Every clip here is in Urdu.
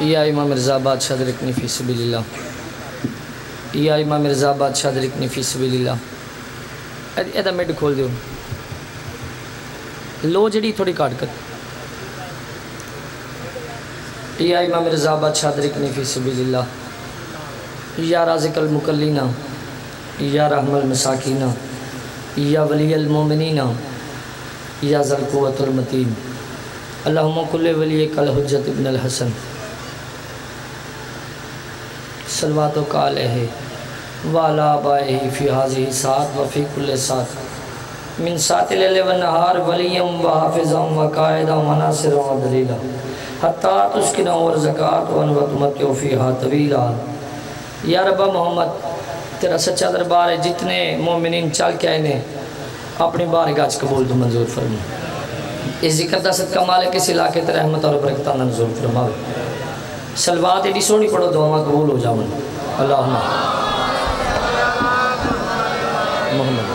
یا امام مرزا بادشاہ درکنی فی سبیل اللہ، یا امام مرزا بادشاہ درکنی فی سبیل اللہ۔ ایدہ میڈ کھول دیو، لو جڑی تھوڑی کاٹ کر۔ یا امام مرزا بادشاہ درکنی فی سبیل اللہ، یا رازق المکلینہ، یا رحم المساکینہ، یا ولی المومنین، یا ذل قوت المتین، اللہم کل ولی کل حجت ابن الحسن، صلواتو کا علیہ وعلا آبائہ فی حاضی ساتھ وفی کل ساتھ من سات لیل و نہار ولیم و حافظا و قائدہ و مناصر و دلیلہ حتیٰ تسکنہ و رزقات و انوتمت و فیہا طویلہ۔ یا رب محمد تیرا سچا دربار ہے، جتنے مومنین چل کے آئے نے اپنی بارگاہ قبول تو منظور فرما۔ اس ذکر دا صدقہ مالک اس علاقے تے رحمت اور برکتہ منظور فرما۔ صلوات ایڈی سونی پڑھو دعا قبول ہو جاؤں۔ اللہم محمد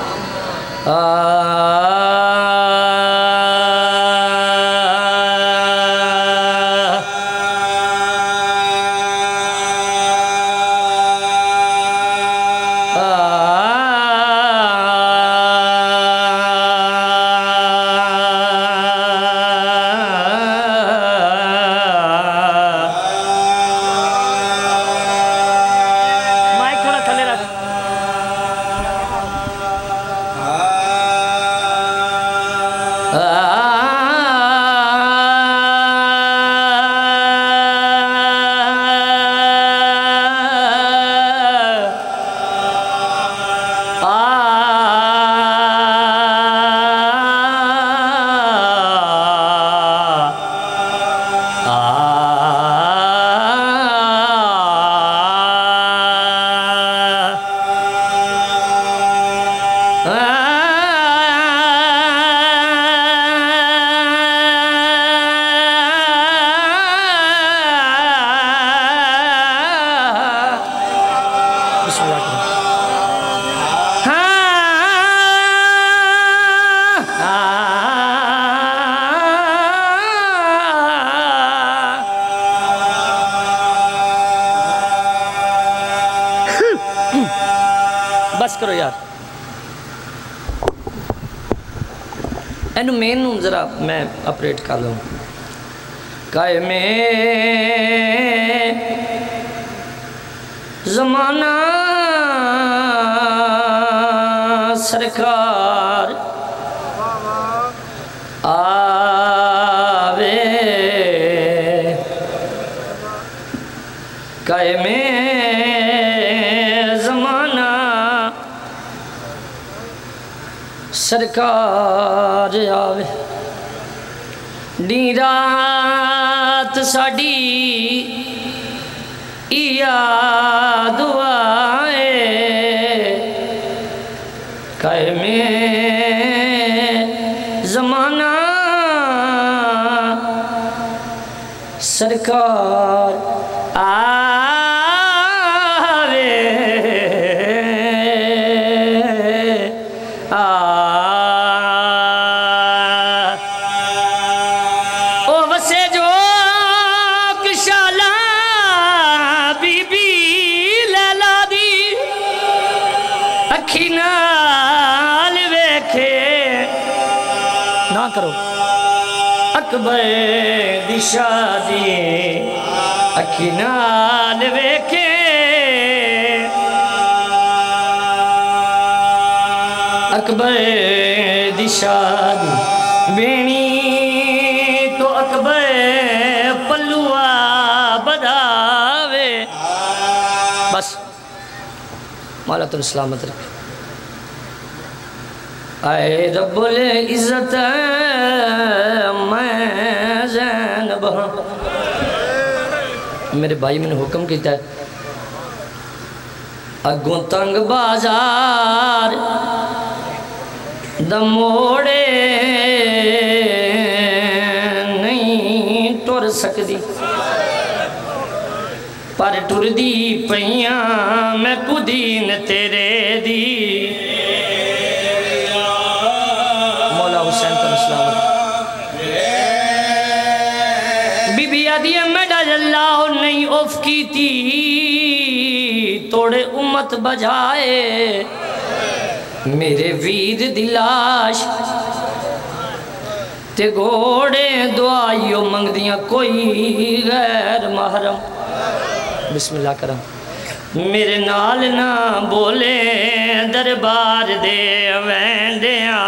بس کرو یار، اینو مین ذرا میں اپریٹ کر لوں۔ قائم زمانہ سرکار آوے، قائم سرکار آوے، ڈی رات ساڑی یا دعائے، قائم زمانہ سرکار کرو اکبر دی شادی اکھی نال ویکھے، اکبر دی شادی بینی تو اکبر پلوہ بداوے۔ بس مولا تن سلامت رکھے۔ اے رب العزت میں زینب ہاں، میرے بھائی میں نے حکم کیتا ہے اگوں تنگ بازار دموڑے نہیں ٹر سکدی، پر ٹر دی پہیاں میں کدین تیرے دی۔ مولا حسین تن سلامت۔ بی بی بی آدھی ہے میڈا اللہ نہیں اوف کی تھی توڑے امت بجائے میرے ویر دلاش تے گھوڑے دعائیوں منگ دیاں کوئی غیر محرم بسم اللہ کرم میرے نال نہ بولے دربار دے ویندیاں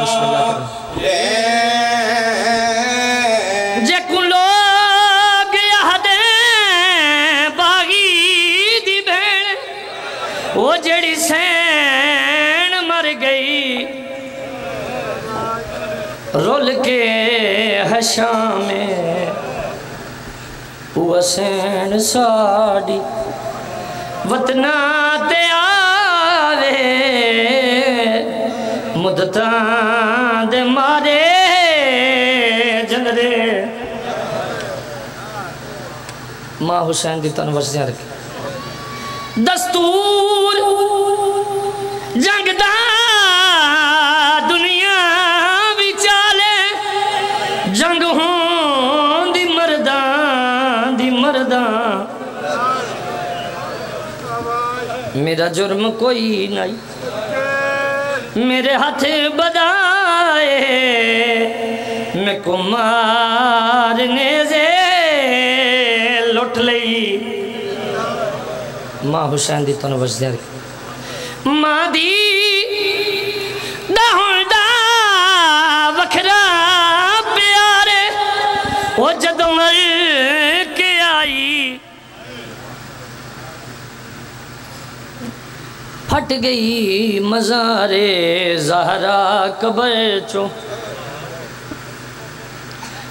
بسم اللہ کرم جے کن لوگ یہدیں باغی دی بین وہ جڑی سین مر گئی رول کے حشام میں وہ سین ساڑی وطنہ تے آوے مدتاں دے مارے جنرے ماں حسین دی تن وزدیاں رکھے دستور جنگ دا دنیا بھی چالے جنگ ہوں دی مردان میرا جرم کوئی نہیں میرے ہاتھ بدائے میں کو مارنے سے لٹ لئی ماں حسین دی تنو وجدہ رکھ ماں دی دہن دا وکھرا پیارے وہ جدو مر کے آئی پھٹ گئی مزار زہرا قبر چو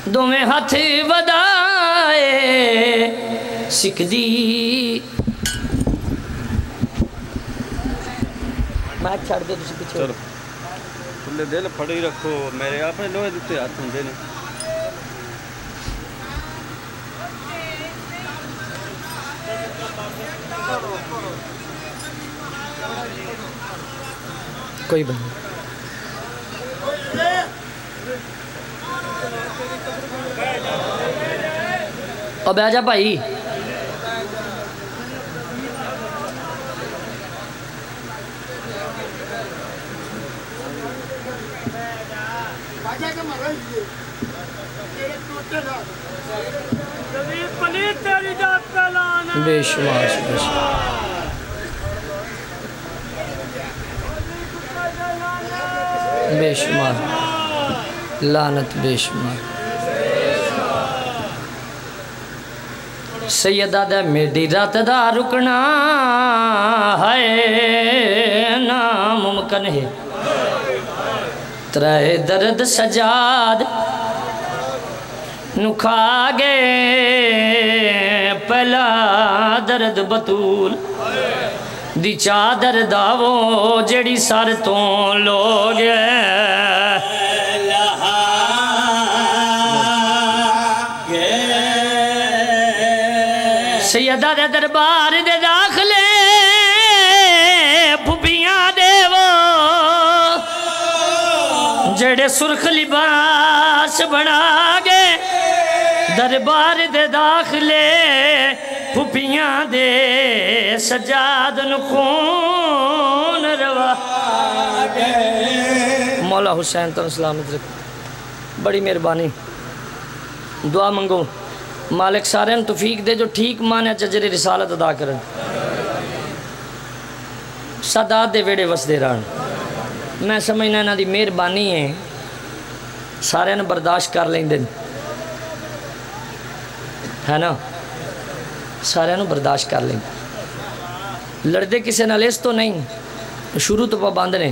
دو میں ہاتھ ودائے سکھ دی میں چھڑ دے دوسری پیچھے چلو تلے دل پھڑی رکھو میرے آپ نے لوہے دیتے ہاتھ ہوں دینے کوئی بات اب آجا بھائی بے شمار بے شمار لعنت بے شمار سیدہ دے میری رات دا رکنا ہے ناممکن ہے ترائے درد سجاد نکھا گے پہلا درد بطول دی چادر داو جڑی سار تو لوگ سیدہ دے دربار دے داخلے پھپیاں دے وہ جڑے سرخ لباس بنا گے دربار دے داخلے پھپیاں دے سجاد نخون روا گے مولا حسین تو سلامت رکھ بڑی مہربانی دعا منگو مالک سارے توفیق دے جو ٹھیک مانے چجر رسالت ادا کرن صداد دے ویڑے وس دے رہن میں سمجھنا انہاں دی مہربانی ہے سارے نے برداشت کر لیں دن ہے نا سارے نے برداشت کر لیں لڑدے کسے نہ لیس تو نہیں شروع تو پابند نے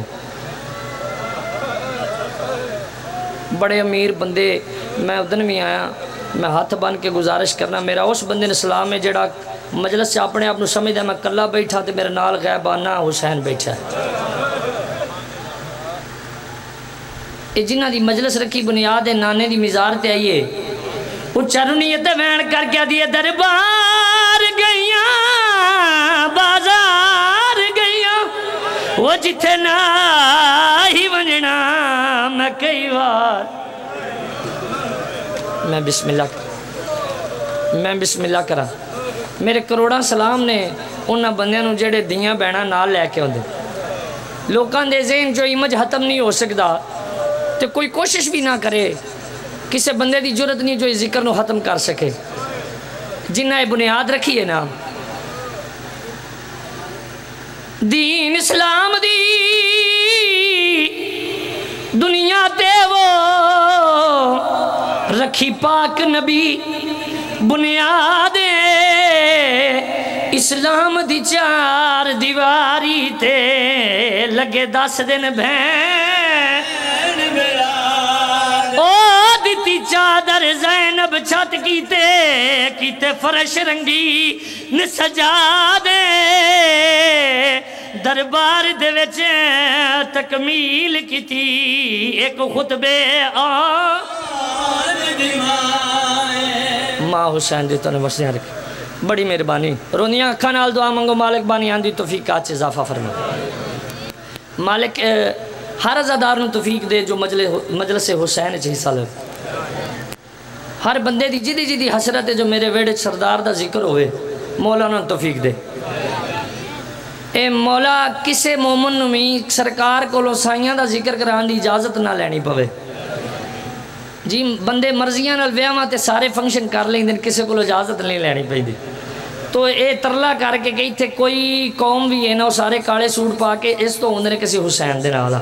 بڑے امیر بندے میں ادن بھی آیا میں ہاتھ بن کے گزارش کرنا میرا اس بندے نے سلام ہے جڑا مجلس سے اپنے آپ سمجھ دے میں کلہ بیٹھا تے میرے نال غیبانہ حسین بیٹھا ہے جنہ دی مجلس رکھی بنیاد ہے نانے دی مزار تے آئیے اچھرنیت وین کر کے دیئے دربار گئیاں بازار گئیاں وہ جتھے نہ ہی ونجنا میں کئی بار میں بسم اللہ کرا میرے کروڑا سلام نے انہاں بندیاں نو جڑے دیاں بہنا نال لے کے ہوندے لوکاں دے ذہن جو ایمج ختم نہیں ہو سکدا تو کوئی کوشش بھی نہ کرے کسے بندے دی جرت نہیں جو اس ذکر نو ختم کر سکے جنہ بنیاد رکھی ہے نا دین اسلام دی دنیا تے وہ رکھی پاک نبی بنیاد اسلام دی چار دیواری تے لگے 10 دن بہن او دیتی چادر زینب چھت کیتے فرش رنگی نسجا دے دربار دے وچ تکمیل کیتی ایک خطبے ماں حسین دی تو نے وسیاں رکھی بڑی مہربانی رونیاں اکھاں نال دعا منگو مالک بانی آندی توفیقات سے اضافہ فرما مالک ہر عزادار نو توفیق دے جو مجلس حسین چ حصہ لے ہر بندے دی جدی حسرت ہے جو میرے ویڑے سردار دا ذکر ہوئے مولا نو توفیق دے اے مولا کسے مومن نو بھی سرکار کو لو سائیاں دا ذکر کران دی اجازت نہ لینی پوے جی بندے مرضیاں نال ویاواں تے سارے فنکشن کر لیں دن کسے کو اجازت نہیں لینی پئی دی تو اے ترلا کر کے گئی تھے کوئی قوم بھی ہے نا وہ سارے کالے سوٹ پا کے اس تو ہوندے نے کسی حسین دے نال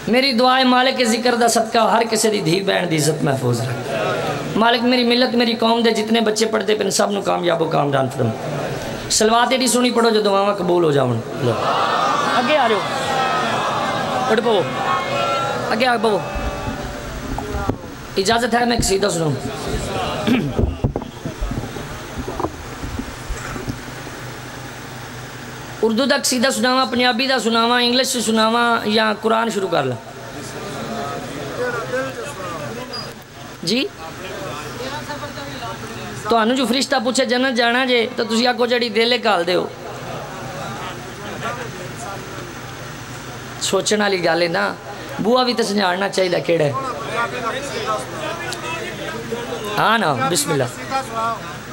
میری دعا ہے مالک کے ذکر دا صدقہ ہر کسی دی دھی بہن دی عزت محفوظ رکھ مالک میری ملت میری قوم دے جتنے بچے پڑھتے پہ سب نو کامیاب و کامران فرما سلوات ایڈی سونی پڑھو جو دعاواں قبول ہو جاؤں اگے آ رہے ہو اٹھ پو اگے آ پو اجازت ہے میں قصیدہ سنوں اردو دا قصیدہ سناواں پنجابی دا سناواں انگلش سے سناواں یا قرآن شروع کر لا جی تو انو جو فرشتہ پوچھے جنت جانا جے تو تسی آکو جڑی دلے کال دے ہو سوچنا لی گالے نا بوا بھی تو سنجھارنا چاہیے دا کیڑا ہے ہاں نا بسم اللہ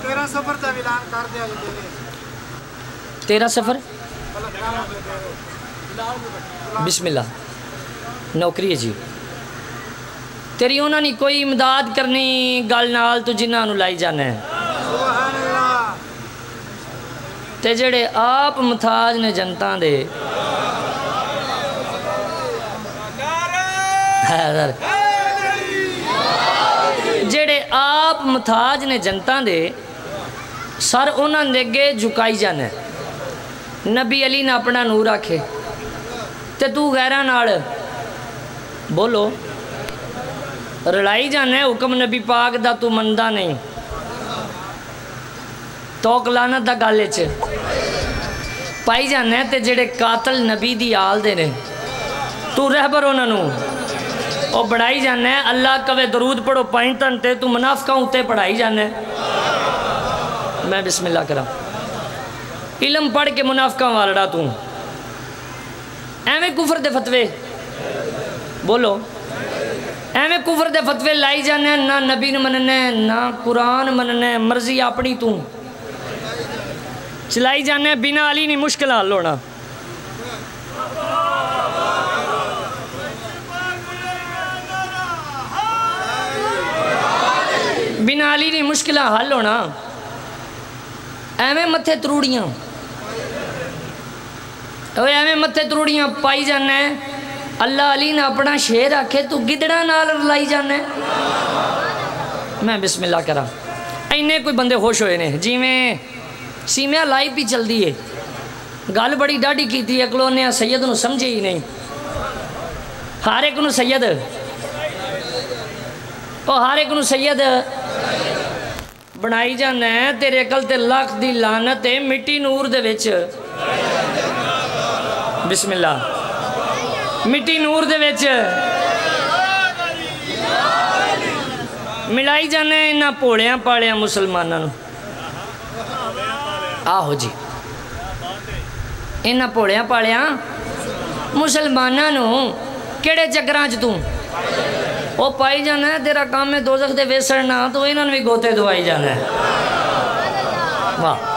13 سفر تا اعلان کر دیا 13 سفر بسم اللہ نوکری ہے جی تیری انہوں نے کوئی امداد کرنی گل نال تو جنہاں نو لائی جانا ہے تے جڑے آپ متھاج نے جنتاں دے جڑے آپ متھاج نے جنتاں دے سر انہاں دے گے جھکائی جانا ہے نبی علی نے اپنا نور آکھے تے تو غیرہ نال بولو رلائی جانا ہے حکم نبی پاک دا تو مندہ نہیں توک لانت دا گالے چھے پائی جانا ہے تے جڑے قاتل نبی دی آل دے نے تو رہبر انہوں نو اور بڑھائی جانا ہے اللہ کوے درود پڑھو پائنٹن تے تو منافقہ ہوتے پڑھائی جانا ہے میں بسم اللہ کرا علم پڑھ کے منافقہ والڑا تو ایویں کفر دے فتوے بولو ایویں کفر دے فتوے لائی جانے ہیں نہ نبی نے مننے نہ قرآن مننے مرضی اپنی تو چلائی جانے ہیں بنا علی نہیں مشکل حال ہونا بنا علی نہیں مشکل حل ہونا ایویں متھے تروڑیاں ایویں متھے تروڑیاں پائی جانا ہے اللہ علی نے اپنا شیر آکھے تو گدڑا نال لائی جانا ہے میں بسم اللہ کرا اینے کوئی بندے خوش ہوئے نے جی میں سیمیاں لائی بھی چل دی ہے گل بڑی ڈاڑی کی تھی اکلوں نے سید نو سمجھے ہی نہیں ہر ایک نو سید ہر ایک نو سید بنائی جانا ہے تیرے عقل تے لاکھ دی لعنت ہے مٹی نور دے وچ بسم اللہ مٹی نور دے وچ ملائی جانے انہاں پوڑیاں پاڑیاں مسلمانوں آہو جی انہاں پوڑیاں پاڑیاں مسلمانوں کیڑے چکراں چ تو وہ پائی جانا ہے تیرا کام میں دوزخ دے ویسڑنا تو انہوں نے بھی گوتے دوائی جانا ہے واہ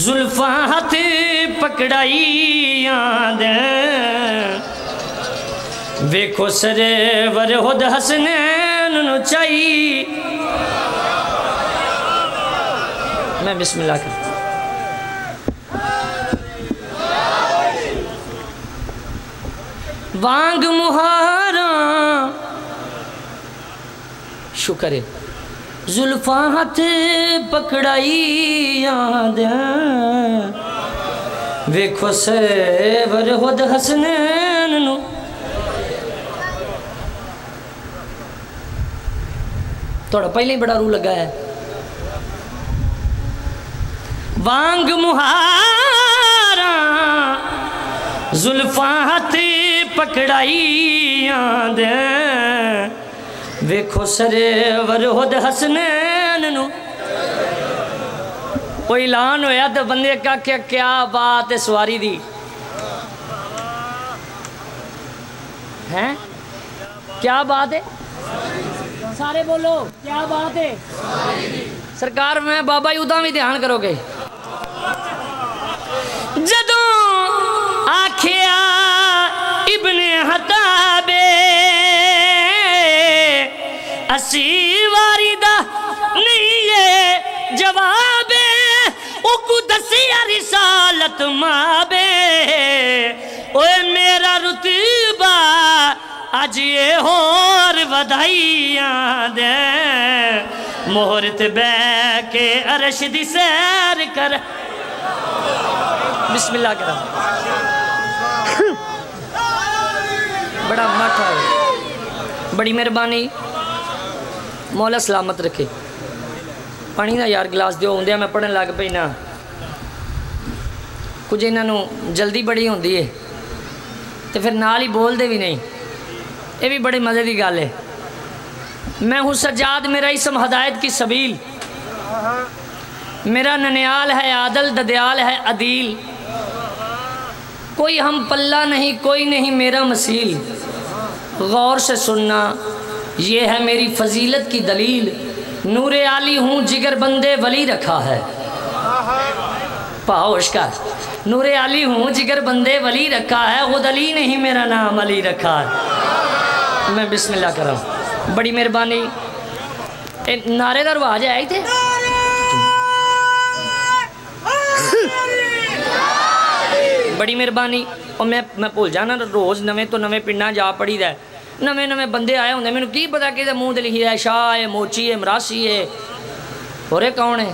زلفاں ہاتھ پکڑائی آند ویکھو سرور خود حسنین نو چائی میں بسم اللہ کرتا وانگ مہاراں شکر ہے زلفاں ہاتھ پکڑائی آند ویکھو سرور خود حسنین نو توڑا پہلے ہی بڑا رو لگا ہے وانگ مہاراں زلفاں ہاتھ پکڑائی آند ویکھو سرور خود حسنین نو وہ اعلان ہویا تو بندے کا کیا بات ہے سواری دی ہیں کیا بات ہے سارے بولو کیا بات ہے سرکار میں بابا یودہ میں دھیان کرو گے جدوں آکھیا ابن حتابے اسی واردہ نہیں یہ جواب اکو دسیا رسالت مابے اوے میرا رتبہ آج یہ اور ودھائیاں دے مہرت بے کے عرش دی سیر کر بسم اللہ کرم بڑا مٹھا ہے بڑی مہربانی مولا سلامت رکھے پانی دا یار گلاس دیو ہوندیا میں پڑھن لگ پئی نا کچھ انہوں جلدی بڑی ہوندی ہے تو پھر نال ہی بول دے بھی نہیں یہ بھی بڑے مزے دی گال ہے میں ہوں سجاد میرا اسم ہدایت کی سبیل میرا ننیال ہے عادل ددیال ہے عدیل کوئی ہم پلہ نہیں کوئی نہیں میرا مسیل غور سے سننا یہ ہے میری فضیلت کی دلیل نور عالی ہوں جگر بندے ولی رکھا ہے پاؤش کا نور عالی ہوں جگر بندے ولی رکھا ہے خود علی نہیں میرا نام علی رکھا ہے میں بسم اللہ کر رہا ہوں بڑی مہربانی نعرے دا رواج آئی تھے بڑی مہربانی اور میں بھول جانا روز نویں تو نویں پنڈاں جا پڑی دا ہے نویں بندے آئے ہوندے میں نے کی پتا کہ منہ دے لکھی ہے شاہ ہے موچی ہے مراسی ہے اور کون ہے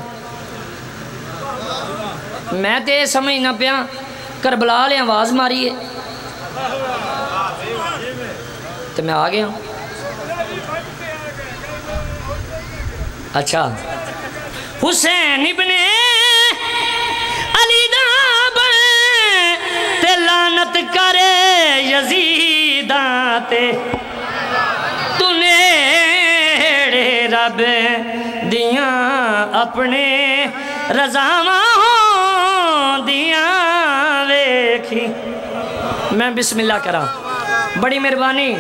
میں تے سمجھ نہ پیا کربلا لے آواز ماری ہے تو میں آ گیا ہوں اچھا حسین ابن علی دا تے لعنت کرے یزیداں تے تو نیڑے رب دیاں اپنے رضاواں ہوں دیاں ویکھی میں بسم اللہ کراں بڑی مہربانی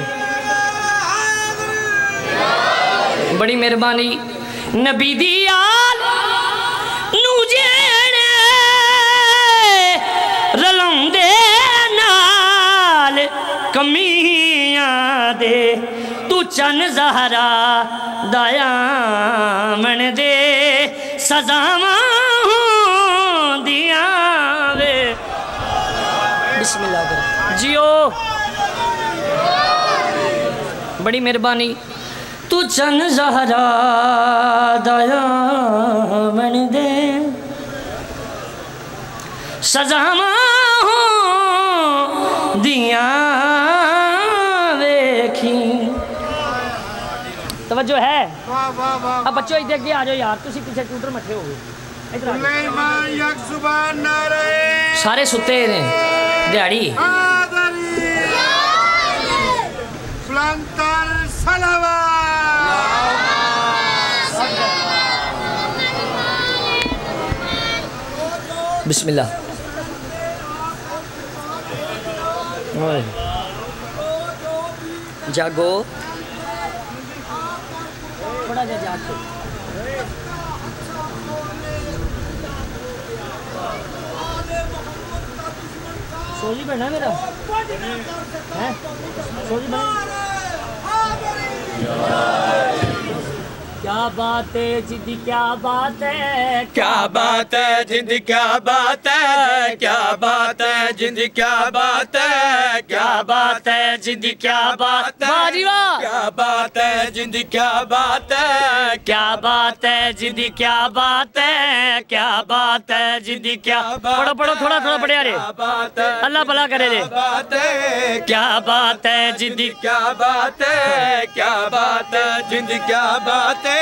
بڑی مہربانی نبی دی آل نو جینے رلوں دے نال کمیاں دے تو چن زہرا دایامن دے سزاواں دیاں وے بسم اللہ کرو جیو بڑی مہربانی تو چن زہرا دایامن دے سزاواں دیاں ویکھیں توجہ ہے واہ واہ واہ اب بچوں ادھر کے آ جاؤ یار تسی پیچھے ٹوٹر مٹھے ہو گئے ادھر آ جاؤ سلیمان یک زبان نعرہ سارے ستے ہیں دیہڑی حیدری فلنتر صلوات بسم اللہ جاگو تھوڑا جا جاگ سوجی بڑھنا میرا سوجی بڑھنا کیا بات ہے جدی کیا بات ہے کیا بات ہے جند کیا بات ہے کیا بات ہے جند کیا بات ہے کیا بات ہے جدی کیا بات ہے کیا بات ہے جند کیا بات ہے کیا بات ہے جدی کیا بات ہے کیا بات ہے جدی کیا پڑھو پڑھو تھوڑا تھوڑا پڑھے آرے بات ہے اللہ بھلا کرے دے بات ہے کیا بات ہے جدی کیا بات ہے کیا بات ہے جند کیا بات ہے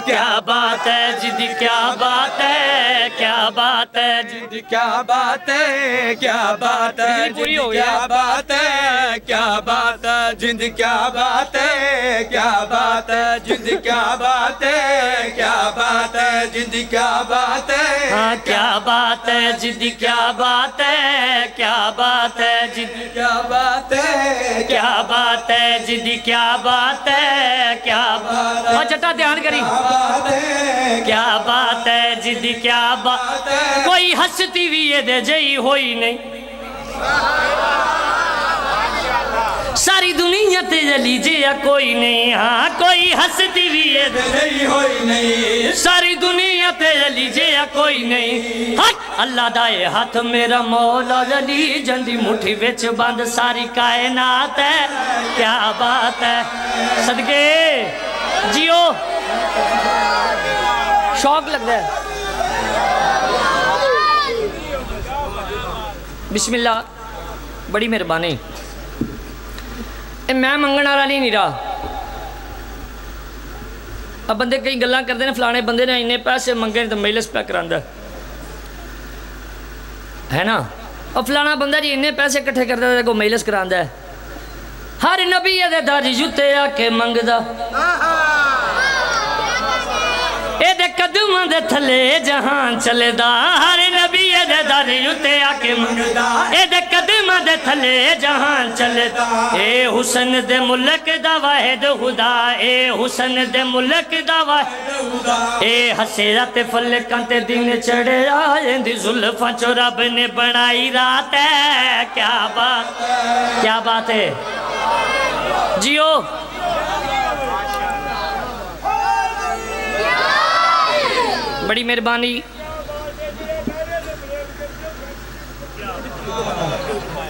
کیا بات ہے جدی کیا بات ہے کیا بات ہے جند کیا بات ہے کیا بات ہے بجلی پوری ہو گئی کیا بات ہے کیا بات ہے جند کیا بات ہے کیا بات ہے جند کیا بات ہے کیا بات ہے جند کیا بات ہے ہاں کیا بات ہے جدی کیا بات ہے کیا بات ہے جدی کیا بات ہے کیا بات ہے جدی کیا بات ہے کیا بات ہے چٹا دھیان کری بات ہے کیا بات ہے جدی کیا بات ہے کوئی ہستی بھی یہ دے جئی ہوئی نہیں ساری دنیا تے جلی جیا کوئی نہیں ہاں کوئی ہستی بھی یہ دے نہیں ہوئی نہیں ساری دنیا تے جلی جیا کوئی نہیں حق اللہ دائے ہاتھ میرا مولا جلی جندی مٹھی وچ بند ساری کائنات ہے کیا بات ہے صدقے جیو شوق لگ رہا ہے بسم اللہ بڑی مہربانی میں منگن والا نہیں رہا اب بندے کئی گلاں کرتے ہیں فلانے بندے نے انہیں پیسے منگے تو مجلس پہ کراندہ ہے نا اور فلانا بندہ جی انہیں پیسے کٹھے کرتا ہے کو مجلس کراندہ ہے ہر نبی دے داری جوتے آ کے منگدہ اے دے قدماں دے تھلے جہان چلے دا ہر نبی دے داری جوتے آ کے منگدہ اے دے قدماں دے تھلے جہان چلے دا اے حسن دے ملک دا واحد خدا اے حسن دے ملک دا واحد خدا اے حسیرت فلکاں تے دن چڑھے آئیں دی ظلفاں چو رب نے بنائی رات ہے کیا بات ہے جیو بڑی مہربانی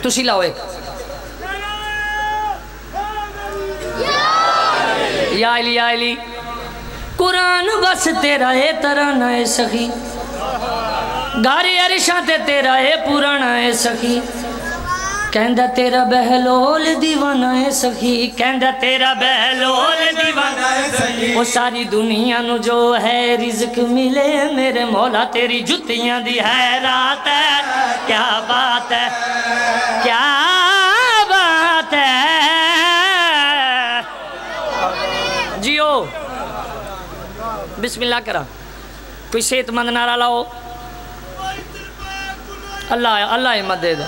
تسی لاؤ ایک یا علی قرآن بس تیرا ہے ترانہ ہے سخی گھاری عرشاں تے تیرا ہے پرانا ہے سخی کہندہ تیرا بہلول دیوانہ ہے سخی کہندہ تیرا بہلول دیوانہ ہے سخی وہ ساری دنیا نو جو ہے رزق ملے میرے مولا تیری جتیاں دی حیرات ہے کیا بات ہے کیا بات ہے جیو بسم اللہ کرا کوئی صحت مند نعرہ لاؤ اللہ احمد دے دا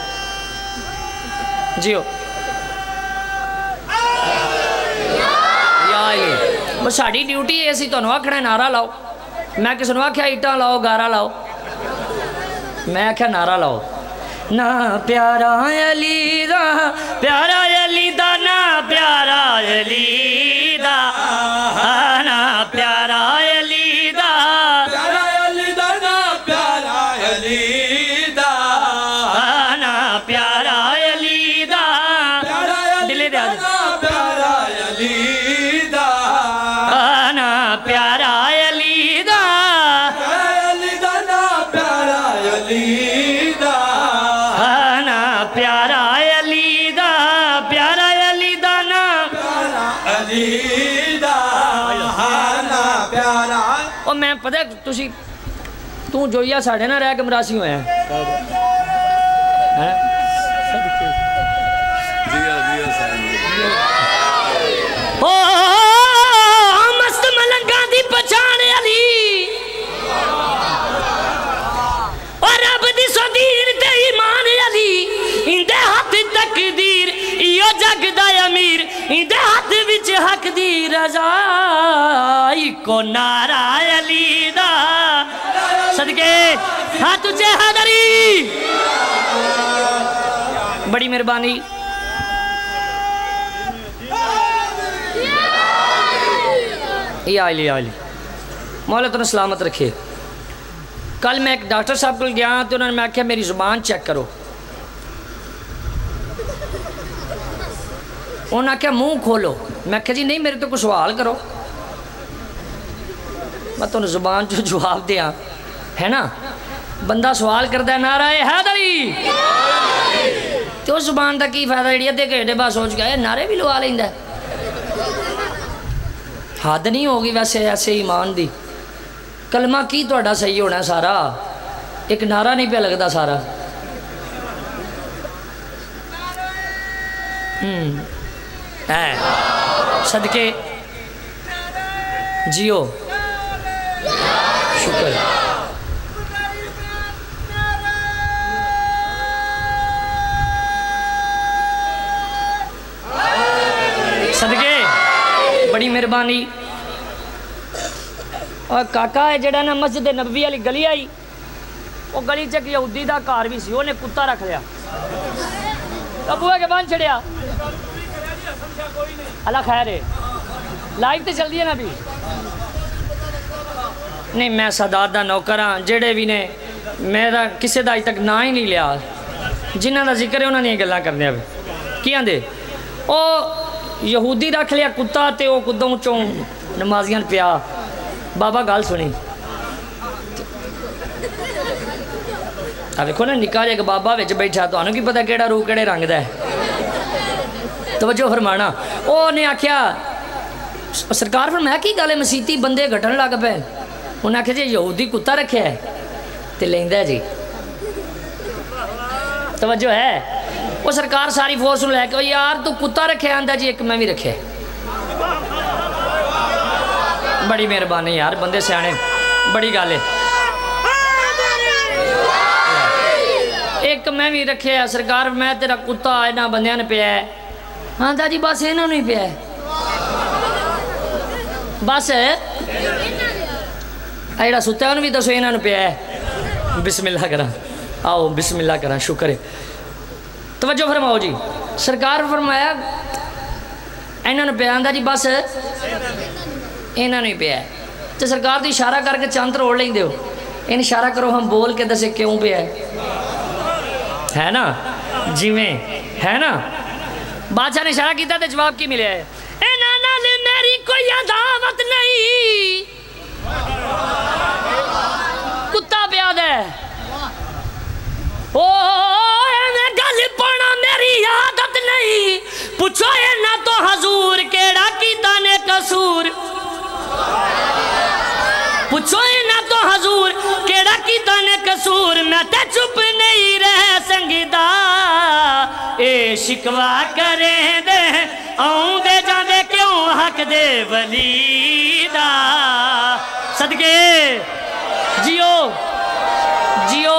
جیو وہ ساری ڈیوٹی ہے اسی تمہیں آخنا نعرہ لاؤ میں کسی نے آخیا اٹاں لاؤ گارا لاؤ میں آخیا نعرہ لاؤ نہ پیارا علی دا پیارا علی دا نہ پیارا علی دا نہ پیارا علی دا پیارا علی دا نا پیارا علی دا نہ پیارا علی دا پیارا علی دا نا پیارا علی دا نہ پیارا علی دا پیارا علی دا نا پیارا علی دا نہ پیارا علی دا پیارا علی دا نہ علی دا نا پیارا اور میں پتہ تسی تو جویا ساڑھے نہ رہ کے مراسی ہوئے ہیں مست ملنگاں دی پہچان علی اور رب دی صدیر تے ایمان علی اندے ہاتھ تقدیر ایو جگ دا امیر اندے ہاتھ وچ حق دی رضا کو نعرہ علی دا صدقے ہاتھ اچھے حیدری بڑی مہربانی یا علی مولا تنہیں سلامت رکھے کل میں ایک ڈاکٹر صاحب کو گیا تو انہوں نے میں کہا میری زبان چیک کرو انہوں نے کہا منہ کھولو میں کہا جی نہیں میرے تو کوئی سوال کرو میں تو زبان جو جواب دیا ہے نا بندہ سوال کرتا ہے نعرہ حیدری تو اس زبان دا کی فائدہ جڑی ادھے گھنٹے بعد سوچ گیا نعرے بھی لوا لیندا ہے حد نہیں ہوگی ویسے ایسے ایمان دی کلمہ کی تہاڈا صحیح ہونا ہے سارا ایک نعرہ نہیں پہ لگتا سارا صدقے جیو شکر صدقے بڑی مہربانی اور کاکا ہے جڑا نا مسجد نبوی والی گلی آئی وہ گلی چ یہودی دا گھر بھی سی انہیں کتا رکھ لیا ابو کے بن چھڑیا اللہ خیر ہے لائف تے چل دی ہے نا بھی نہیں میں سادات دا نوکر ہاں جڑے بھی نے میرا کسے دا اج تک نہ ہی نہیں لیا جنہاں دا ذکر ہے انہاں نے گلاں کرنے اب کی آندے او یہودی رکھ لیا کتا تے او کدوں چوں نمازیاں پیا بابا گل سنی اب دیکھو نا نکا جا کہ بابا وچ بیٹھا تو انہوں کی پتہ کیڑا روح کیڑے رنگ دا ہے توجہ فرمانا او نے آکھیا سرکار فرمایا کی گل ہے مسیتی بندے گھٹن لگ پے انہوں نے آکھیا جی یہودی کتا رکھیا ہے تے لیندا ہے جی توجہ ہے وہ سرکار ساری فورس لے کے یار تو کتا رکھے آندا جی ایک میں بھی رکھے بڑی مہربانی یار بندے سیانے بڑی گل ہے ایک میں بھی رکھے ہے سرکار میں تیرا کتا اینا بندیاں نے پیا ہے آندا جی بس اینا نہیں پیا ہے بس ایڑا ستا ہے انہوں بھی دسو اینا نے پیا ہے بسم اللہ کرا آؤ بسم اللہ کرا شکر ہے توجہ فرماؤ جی سرکار فرمایا اینا نے پیا آندا جی بس اینا نہیں پیا ہے تو سرکار تو اشارہ کر کے چاند روڑ لیں دے ہو ان اشارہ کرو ہم بول کے دسے کیوں پیا ہے نا جی میں ہے نا بادشاہ نے اشارہ کیتا تو جواب کی ملے ہے اے نانا لے میری کوئی عداوت نہیں کتا پیاد ہے گل پانا میری عادت نہیں پوچھو اے نہ تو حضور کیڑا کیتا نے قصور پوچھو اے نہ تو حضور کیڑا کیتا نے قصور میں تے چپ نہیں رہ سنگدا اے شکوا کریں دے آؤں دے جاندے کیوں حق دے ولی دا صدقے جیو جیو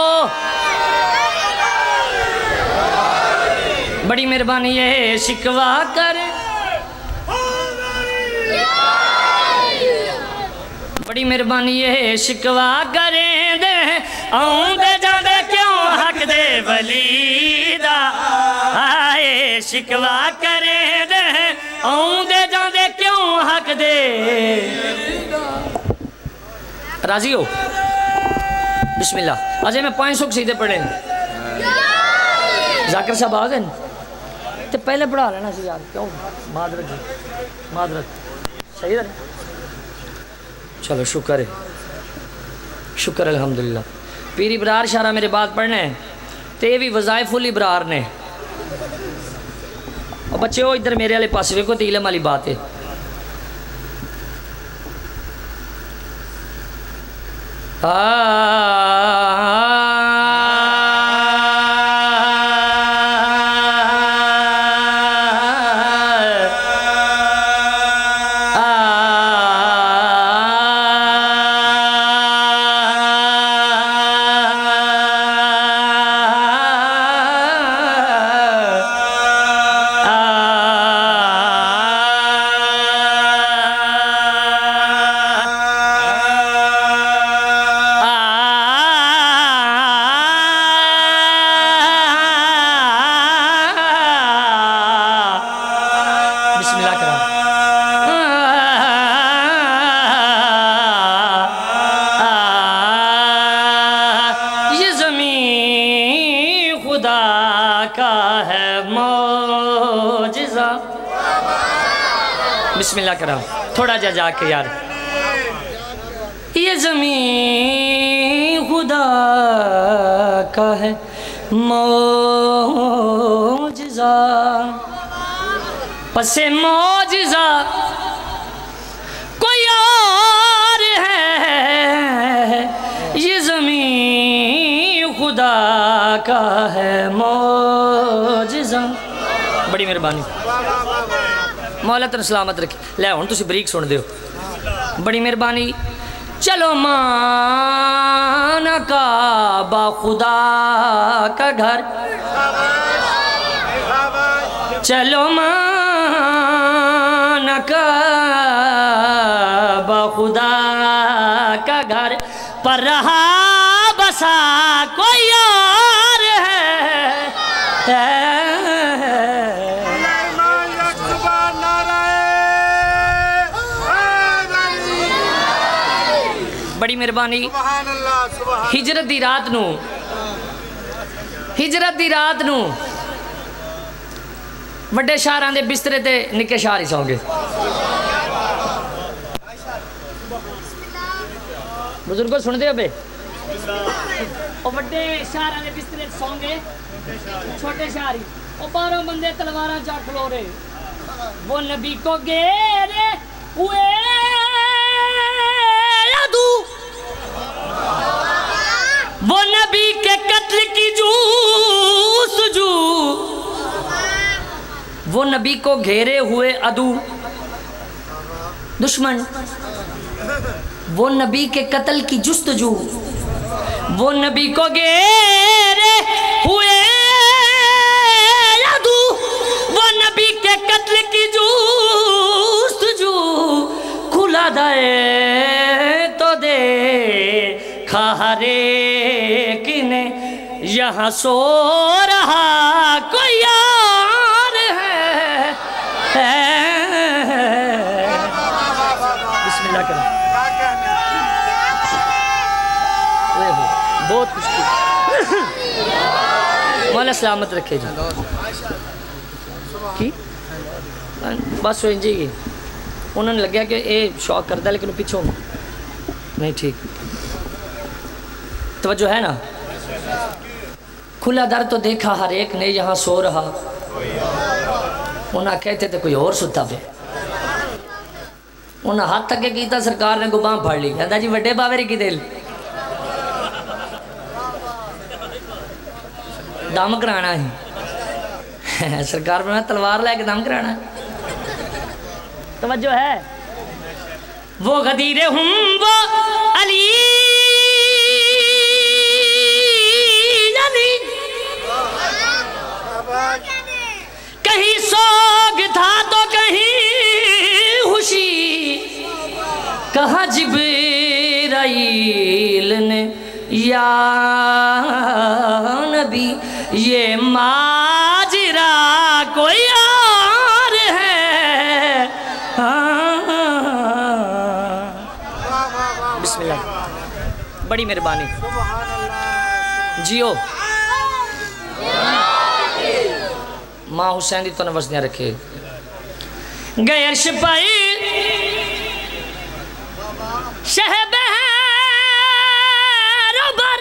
بڑی مہربانی ہے شکوا کر بڑی مہربانی یہ شکوا کریں دے آؤں دے جاندے کیوں حق دے ولی دا آئے شکوا کریں دے آؤں دے جاندے کیوں حق دے راضی ہو بسم اللہ آجے میں 500 سیدھے پڑھیں ذاکر صاحب آ گئے تو پہلے پڑھا لینا سی یار کیوں معذرت صحیح ہے چلو شکر ہے شکر الحمدللہ پیر ابرار شارہ میرے بات پڑھنے ہیں تو یہ بھی وظائف الابرار نے اور بچے ہو ادھر میرے والے پاس ویکھو تو علم والی بات ہے بسم اللہ کرا تھوڑا جا کے یار یہ زمین خدا کا ہے معجزہ پس معجزہ کوئی اور ہے یہ زمین خدا کا ہے معجزہ بڑی مہربانی مولا تن سلامت رکھے لے ہوں تسی بریک سن دیو بڑی مہربانی چلو مانا کعبہ خدا کا گھر چلو مانا کعبہ خدا کا گھر پر رہا بسا کوئی اور ہے بڑی مہربانی ہجرت دی رات نو وڈے شہراں دے بسترے تے نکے شہر ہی سو گے بزرگوں سن دے بے او وڈے شہراں دے بسترے سو گے چھوٹے شہر ہی او 12 بندے تلواراں چا کھلو رہے وہ نبی کو گھیرے ہوئے وہ نبی کے قتل کی جوستجو وہ نبی کو گھیرے ہوئے عدو دشمن وہ نبی کے قتل کی جستجو وہ نبی کو گھیرے ہوئے عدو وہ نبی کے قتل کی جستجو کھلا دائے تو دے ہر ایک نے یہاں سو رہا کوئی اور ہے بسم اللہ کریں بہت کچھ مولا سلامت رکھے جی کی بس ہو جی گی انہوں نے لگیا کہ یہ شوق کرتا ہے لیکن پیچھوں نہیں ٹھیک توجہ ہے نا کھلا در تو دیکھا ہر ایک نے یہاں سو رہا انہاں کہتے تھے کوئی اور ستا پہ انہاں ہاتھ تک کے کیتا سرکار نے گباں پھاڑ لی کہتا جی وڈے باوری کی دل دم کرانا ہے سرکار پر میں تلوار لے کے دم کرانا ہے توجہ ہے وہ غدیر ہم وہ علی کہیں سوگ تھا تو کہیں خوشی کہاں جبریل جبرائیل نے یا نبی یہ ماجرا کوئی اور ہے. بسم اللہ. بڑی مہربانی جیو ماں حسین دی تو نوزدیاں رکھے. گئے عرش پائی شہ بہر و بر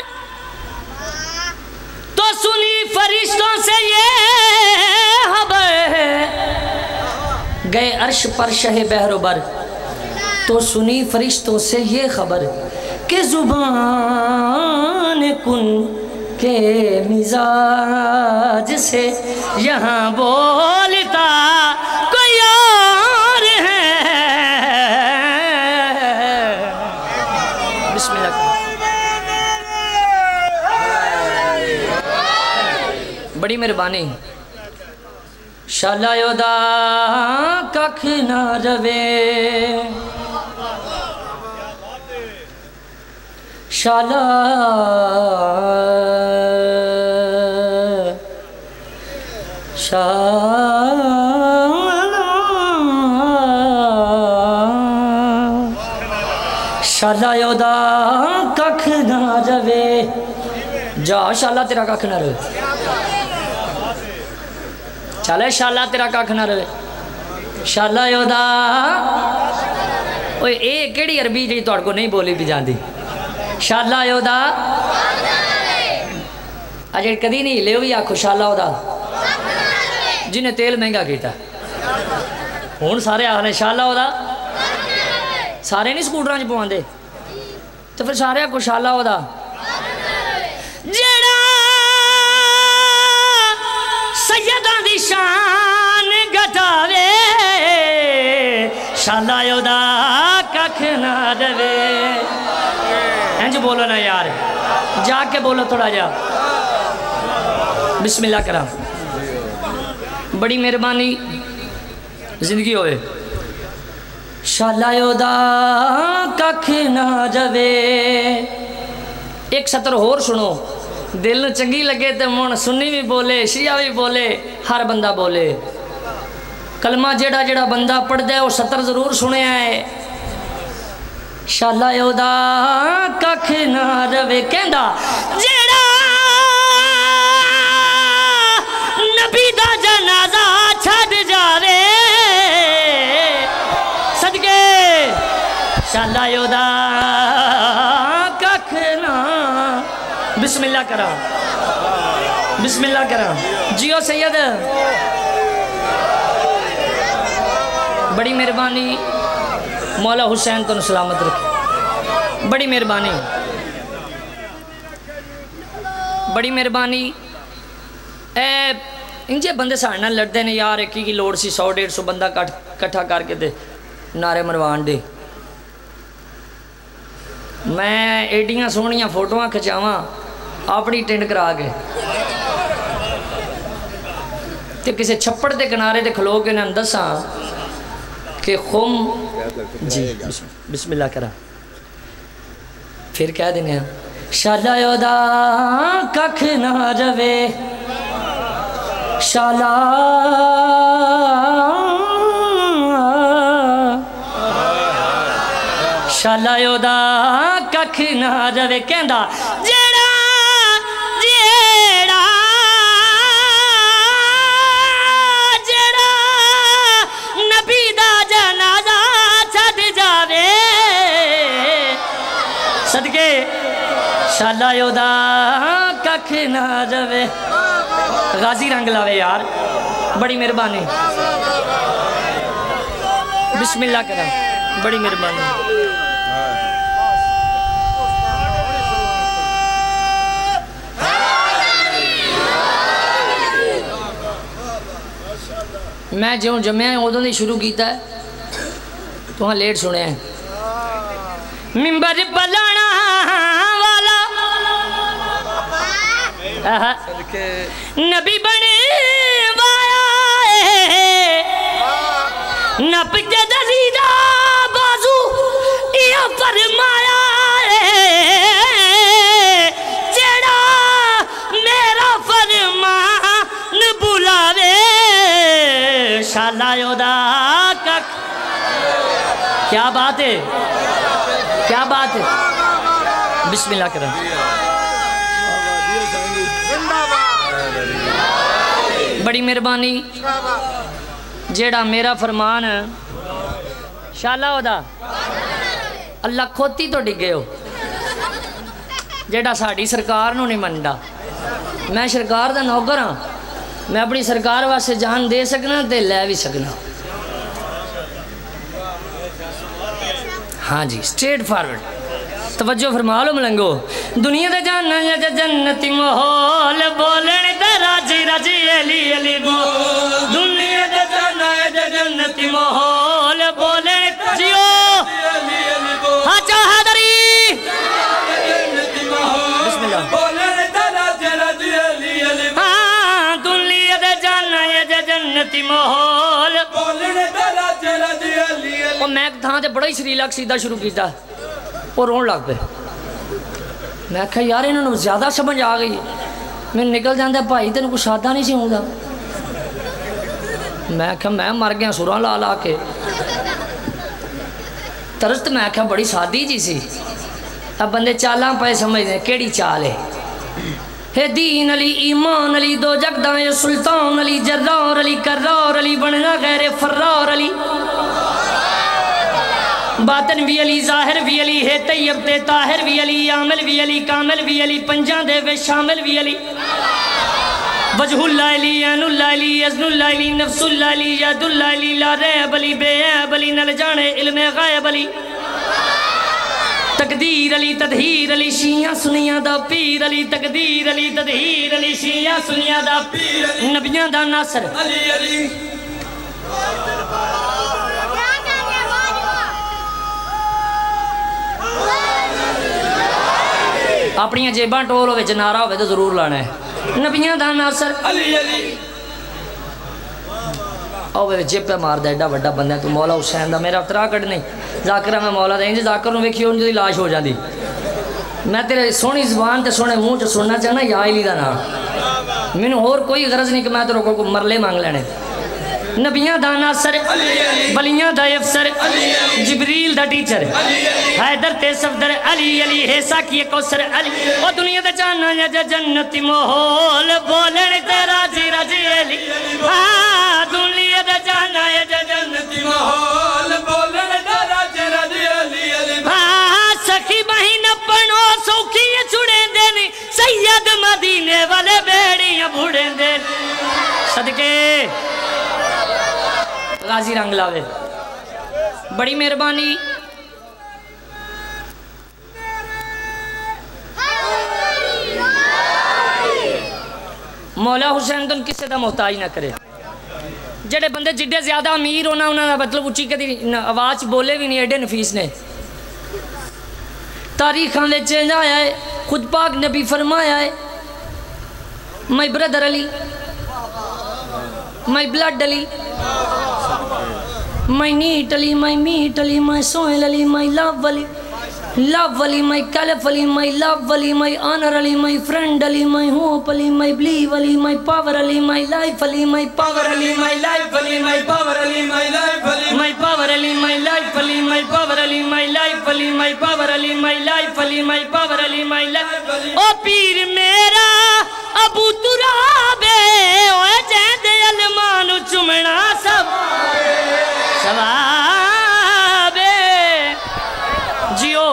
تو سنی فرشتوں سے یہ خبر. گئے عرش پر شہ بہر و بر تو سنی فرشتوں سے یہ خبر کہ زبان کن کے مزاج سے یہاں بولتا کوئی اور ہے. بسم اللہ. بڑی مہربانی. شالا یودا ککھ نہ روے شالا شالا یودا ککھ نہ روے. جا شالا تیرا ککھ نہ روے. چلے شالا تیرا ککھ نہ روے. شالا یودا اوے اے کیڑی عربی جی توڑ کو نہیں بولی بھی جاندی. شالا یودا اجڑ کدی نہیں لے ہوئی آکھو شالا یودا جنہیں تیل مہنگا کیتا. ہون سارے آنے شالا یودا سارے نہیں سکوٹران پوان دے تو پھر سارے آکھو شالا یودا. جیڑا سیدان دی شان گھٹاوے شالا یودا ککھ نہ روے. انج بولو نا یار جا کے بولو تھوڑا جا. بسم اللہ کرام. بڑی مہربانی زندگی ہوئے. شالا یودا ککھ نہ روے. ایک سطر اور سنو دل چنگی لگے تے من سنی بھی بولے شیعہ بھی بولے ہر بندہ بولے. کلمہ جیڑا جیڑا بندہ پڑھ دے وہ سطر ضرور سنے آئے. شالا یودا ککھ نہ روے کہندا جیڑا نبی دا جنازہ چھڈ جاوے صدقے شالا یودا ککھ نہ. بسم اللہ کرا. بسم اللہ کرا. جیو سید. بڑی مہربانی مولا حسین تو سلامت رکھے. بڑی مہربانی. بڑی مہربانی. اے انجے بندے ساڑھنا لڑتے ہیں یار ایک کی لوڑ سی 100-150 بندہ کٹھا کر کے دے نعرے مروان دے. میں ایڈیاں سونیاں فوٹواں کھچاواں اپنی ٹینڈ کرا کے تے کسے چھپڑ دے کنارے دے کھلو کے انہیں دساں کہ خم جی بسم اللہ کرا. پھر کہہ دینے ہیں شالا یودا ککھ نہ روے شالا شالا یودا ککھ نہ روے کہندا جیڑا جیڑا جیڑا نبی دا جنازہ چھڈ جاوے صدقے شالا یودا ککھ نہ روے. غازی رنگ لاوے یار. بڑی مہربانی. بسم اللہ کرا. بڑی مہربانی. میں جو جمعہ ادھوں نے شروع کیتا ہے تو ہاں لیٹ سنے ہیں. ممبر پلانا والا نبی بنے وایا نپ کے دزیدہ بازو یہ فرمایا جڑا میرا فرمان بلاوے شالا یودا کک کیا بات ہے کیا بات ہے بسم اللہ کرم بڑی مہربانی جیڑا میرا فرمان شالا ہودا اللہ کھوتی تو ڈگے ہو جیڑا ساڑی سرکار نو نہیں منڈا میں سرکار دا نوکر ہاں میں اپنی سرکار واسے جان دے سکنا تے لے بھی سکنا ہاں جی سٹریٹ فارورڈ توجہ فرما لو ملنگو دنیا دے جانا یا جنتی محول بولن دے راجی راجی علی علی بول دنیا دے جانا یا جنتی محول بولن جیو ہاں چاہا دری بسم اللہ ہاں دنیا دے جانا یا جنتی محول اور میں ایک تھا تے بڑا ہی سریلاک سیدھا شروع کیتا اور رون لگ پہ میں کہا یار انہوں نے زیادہ سمجھ آ گئی میں نکل جاندے بھائی تینوں کچھ سادہ نہیں سی ہوں گا میں کہا میں مر گیا سوران لا لا کے ترست میں کہا بڑی سادی جی سی اب بندے چالاں پہ سمجھ دیں کیڑی چال ہے دین علی ایمان علی دو جگدائیں سلطان علی جرار علی کرار علی بننا غیر فرار علی باطن بھی علی ظاہر بھی علی ہے طیب تے طاہر بھی علی عامل بھی علی کامل بھی علی پنجان دے وے شامل بھی علی وجہ اللہ علی عین اللہ علی عزن اللہ علی نفس اللہ علی ید اللہ علی لا ریب علی بے عیب علی نل جانے علم غائب علی تقدیر علی تدہیر علی شیعہ سنیاں دا پیر علی تقدیر علی تدہیر علی شیعہ سنیاں دا پیر علی نبیاں دا ناصر علی علی اپنی جیباں ٹول ہوئے جنارہ ہوئے تو ضرور لانا ہے نبیاں دا ناصر علی علی اوہ جیب پہ مار دا ایڈا وڈا بندہ ہے تو مولا حسین دا میرا افترا کٹ نہیں ذاکرہ میں مولا دیں جی ذاکر نو ویکھی ان جو دی لاش ہو جاندی میں تیرے سونی زبان تے سونے منہ چ سننا چاہنا یا علی دا نام میں اور کوئی غرض نہیں کہ میں تیرے کو مرلے مانگ لینے نبیاں دا ناصر بلیاں دا افسر جبریل دا ٹیچر حیدر تے صفدر علی علی حیسا کیے کوسر علی او دنیا دا جانا یا جنتی محول بولن تے راجی راجی علی دنیا دا جانا یا جنتی محول بولن تے راجی راجی علی سخی بہین اپنو سوکھی چھڑیں دینی سید مدینے والے بیڑیاں بھوڑیں دینی صدقے غازی رنگ لاوے بڑی مہربانی مولا حسین تو کسے دا محتاج نہ کرے جڑے بندے جڑے زیادہ امیر ہونا انہوں نے مطلب اچھی کدی آواز بولے بھی نہیں ایڈے نفیس نے تاریخاں لے چینج آیا ہے خود پاک نبی فرمایا ہے my brother Ali my blood Ali my neat Ali my meat Ali my soil Ali my love Ali love Ali my caliph Ali my love Ali my honor Ali my friend Ali my hope Ali my belief Ali my power Ali my life Ali my power Ali my life Ali my power Ali my life Ali my power Ali my life Ali my power Ali my life Ali my power Ali my life Ali my power Ali my life او پیر میرا ابو ترابے اوے جہدے علمانو چمنا سب سوابے جیو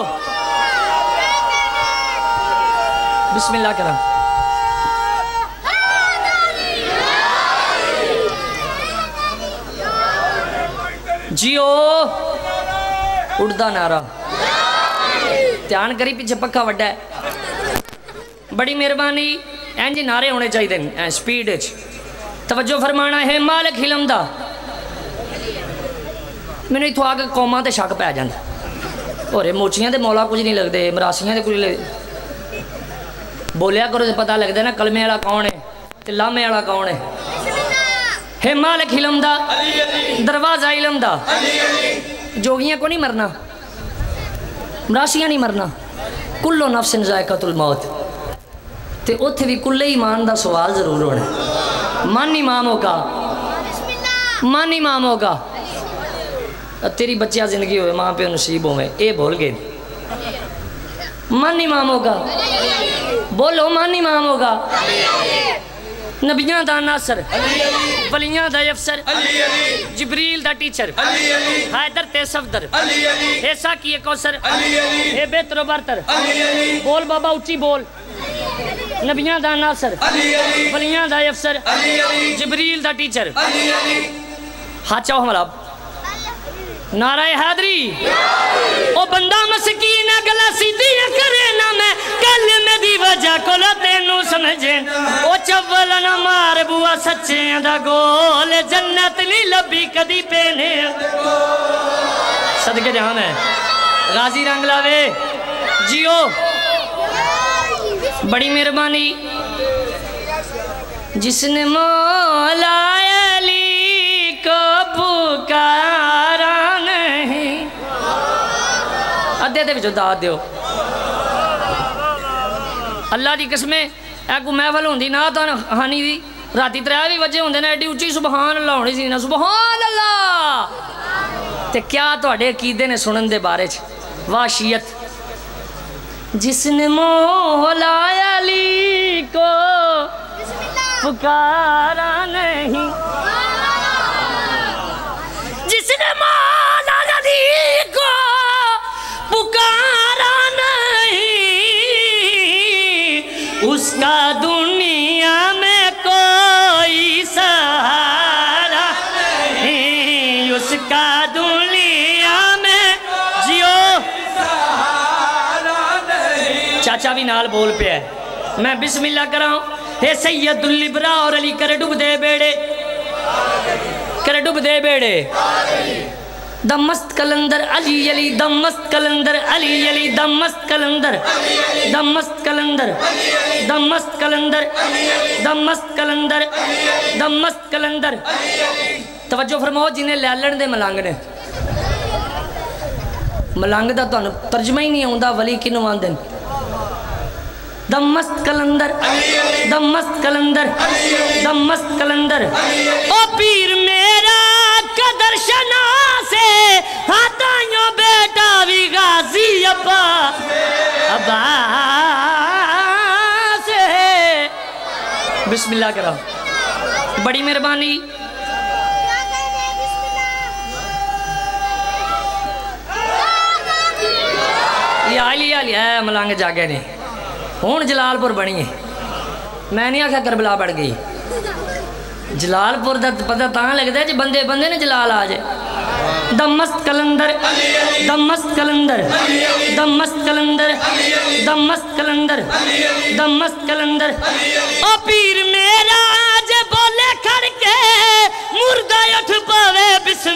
بسم اللہ کرم جیو اڑدا نعرہ دھیان کری پیچھے پکا وڈا ہے بڑی مہربانی اینجی نعرے ہونے چاہیے دیں سپیڈ توجہ فرمانا ہے مالک حلم دا میں نے تو آگے قوماں تے شک پہ جاندہ اور موچیاں تے مولا کچھ نہیں لگ دے مراسیاں تے کچھ لگ دے بولیا کرو تے پتہ لگ دے نا کلمے والا کون ہے تے لامے والا کون ہے مالک علم دا دروازہ علم دا جوگیاں کو نہیں مرنا مراسیاں نہیں مرنا کلو نفس ذائقۃ الموت تے اتھے بھی کلے ایمان دا سوال ضرور ہونا ہے من اماموں کا من اماموں کا تیری بچیاں زندگی ہوئے ماں پہ نصیب ہوئے اے بول گئے من اماموں کا بولو من اماموں کا نبیاں دا ناصر ولیاں دا افسر جبریل دا ٹیچر حیدر تے صفدر اے ساکی کوثر اے بہتر و برتر بول بابا اچھی بول نبیاں دا ناصر ولیاں دا افسر جبریل دا ٹیچر ہاتھ چاہو ہمارا نعرہ حیدری او بندہ مسکین گلا سیدھی کرے نہ میں کلمے دی وجہ کو تینوں سمجھیں او چول نہ مار بوا سچیں دا گول جنت نہیں لبی کدی پینے صدقے جہاں میں غازی رنگ لاوے جیو بڑی مہربانی جس نے مولا علی کو پکارا نہیں ادھے دے بچو داد دیو اللہ دی قسمیں اے کو محفل ہوندی نا تو ہانی دی راتی تریا بھی وجہ ہوندے نا ایڈی اچھی سبحان اللہ ہونی سی نا سبحان اللہ تے کیا تو اڈے عقیدے نے سنن دے بارے چ واشیت جس نے مولا علی کو پکارا نہیں جس نے مولا علی کو پکارا نہیں اس کا دنیا میں کوئی سہارا نہیں اس کا دنیا میں جیو چاچا بھی نال بول پہ ہے میں بسم اللہ کراؤں اے سید الابرا اور علی کرے ڈوب دے بیڑے کرے ڈوب دے بیڑے دمست کلندر علی علی دمست کلندر علی علی دمست کلندر دمست کلندر دمست کلندر دمست کلندر دمست کلندر توجہ فرماؤ جنہیں لیلن دے ملانگ نے ملانگ دا تو ترجمہ ہی نہیں ہوندہ ولی کی نوان دن دمست کلندر دمست کلندر دمست کلندر او پیر میرا قدر شناس ہے ہاتھائیوں بیٹا بھی غازی عباس ہے بسم اللہ کرو بڑی مہربانی یہ آئی ہے ملانگ جاگے نے ہون جلال پور بنی ہے میں نہیں آکھا کربلا بڑھ گئی جلال پور دا پتہ تاں لگتا ہے جی بندے بندے نے جلال آجے دمست کلندر دمست کلندر دمست کلندر دمست کلندر دمست کلندر او پیر میرا آج بولے کھڑ کے مردہ اٹھ پاوے بسم